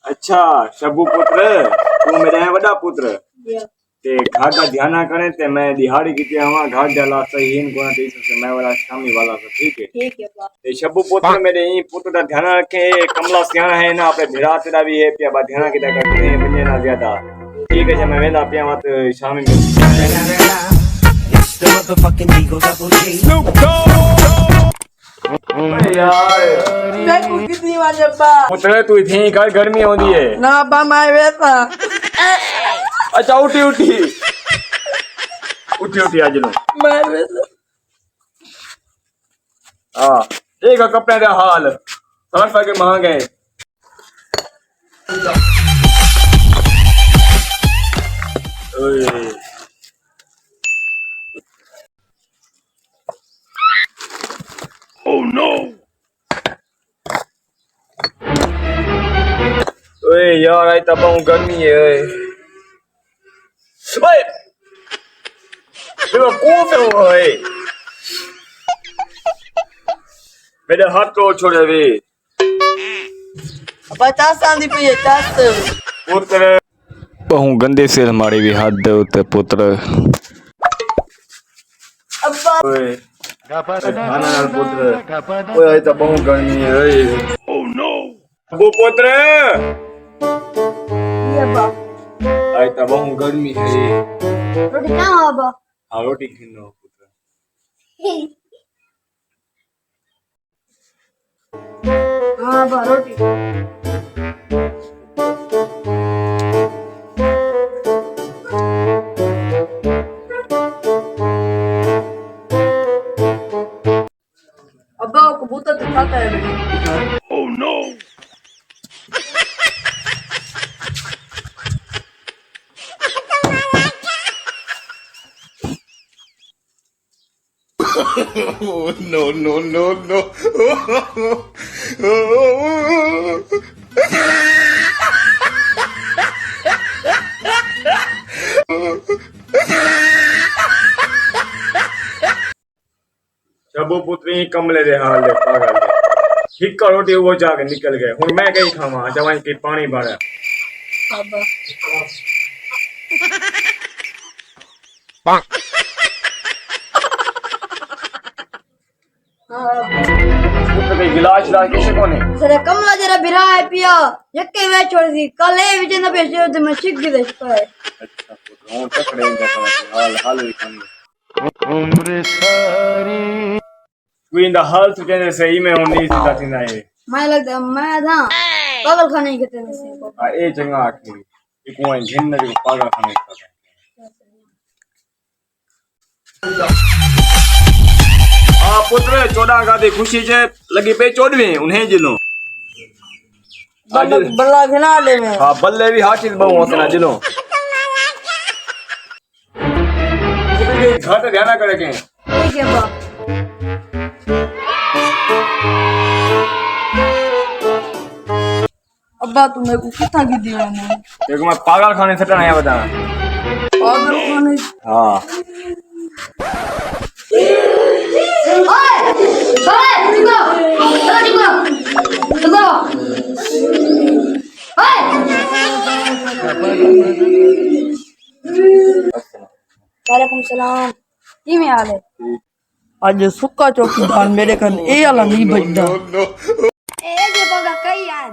अच्छा शबू पुत्र तू मेरा है बड़ा पुत्र ते घाट का ध्यान ना करे ते मैं दिहाड़ी की हवा घाट डाला सही इन कोना दे सकते मैं वाला शामी वाला तो ठीक है बा ते शबू पुत्र मेरे ई पुत्र का ध्यान रखे कमला सियाना है ना अपने भिरा तेरा भी है पिया बा ध्यान की तक करते हैं बने ना ज्यादा ठीक है मैं वेला पिया मत शामी में The motherfucking Eagle Double G. यार मैं को कितनी बार जब्बा पुत्र तू थी घर गर्मी होती है ना बा मैं वेता अच्छा उठी उठी उठी उठी आज लो मैं वेता हाँ ठीक है कपड़े का हाल समझ पा के महंग है ओए ओए यार आई तब हूँ गर्मी है ओए देखो कौन पे हुआ है मेरे हाथ को छोड़े वे 50 आंदी पे 50 पुत्र बहु गंदे से हमारे भी हाथ दे उते पुत्र अब्बा ओए खाना यार पुत्र ओए आई तब बहु गर्मी है ओए ओह नो वो पुत्र ये बा आई तब बहु गर्मी है रोटी ना बा हाँ रोटी खिनो पुत्र हां बा रोटी अब्बा कबूतर तो खाता है बेटा Oh, no, no, no, no. Shibu पुत्री कमले दे हाल दे पागल दे हिक्का रोटी वो जाके निकल गए हुन मैं कहीं खावा जवाई के पानी भरा अब्बा पुत्र के गिलास ला किसे कोने सरे कमला जरा बिरा है पिया यक्के वे छोड़ दी कल ए विजय न भेजे तो मैं सीख भी देता है अच्छा पुत्र हूं तकड़े जाता हाल हाल भी खाने उम्र सारी तू इन द हाल तो कहने सही में होनी सीधा थीना है मैं लगता मैं था पागल खाने के तेरे से को आ ए जंगा आखिरी एक वो जिन ने जो पागल खाने का आ पुत्र 14 का दे खुशी से लगी पे 14वें उन्हें जिनो बल्ला खिला ले में हां बल्ले भी हासिल बहु होतना जिनो घर पे ध्यान करे के ठीक है बा अब्बा तू मेरे को कितना की दिया ने देखो मैं पागल खाने से नहीं बता पागल खाने हां ओए ओए रुको रुको ओए वालेकुम सलाम की में हाल है आज सुक्का चौकीदार मेरे कन ए वाला नहीं बजदा no. ए जे बगा कई आन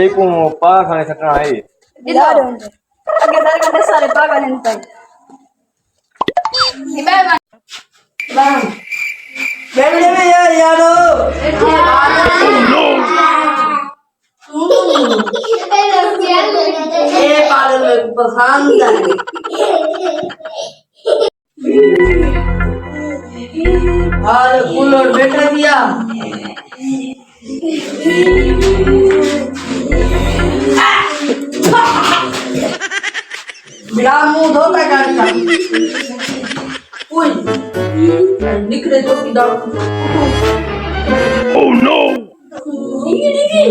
एक को पागल खाने से है इधर आगे दर घंटे सारे पागल हैं तक बाय बाय बाय बेबड़े में यारो ये पागल मेरे को पसंद है और कूलर बैठा दिया मेरा मुंह धोता काटता कोई निकले तो की दाव ओह नो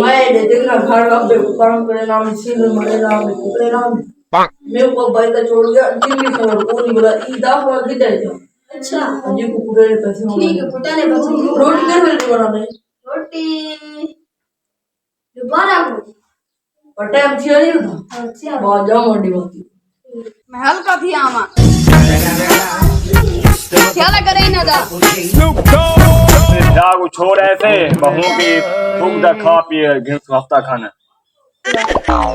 मैं देखना घर का काम करे नाम सील मरे नाम करे नाम मेरे को भाई का छोड़ गया जिंदगी खबर को नहीं बोला ई दाव को किधर था अच्छा जी को पूरे पैसे ठीक है फटाने पैसे रोटी कर मेरे को बनाने रोटी दोबारा को पर टाइम थियो नहीं था बहुत जाओ मंडी होती मैं हल्का थी आमा क्या लग रही ना दा जागो छोड़ ऐसे बहू की तुम दा खा पिए घिन हफ्ता खाना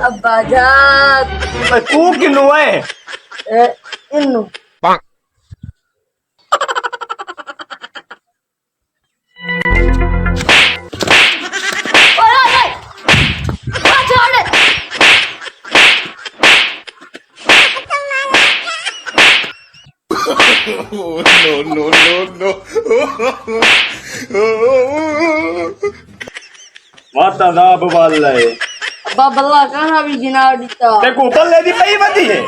अब्बा जान तू किन्नू है इन्नु Oh, no, no, no. माता दाब वाले अब्बा बल्ला कहाँ भी गिना दिता ते को बल्ले दी पई वधी है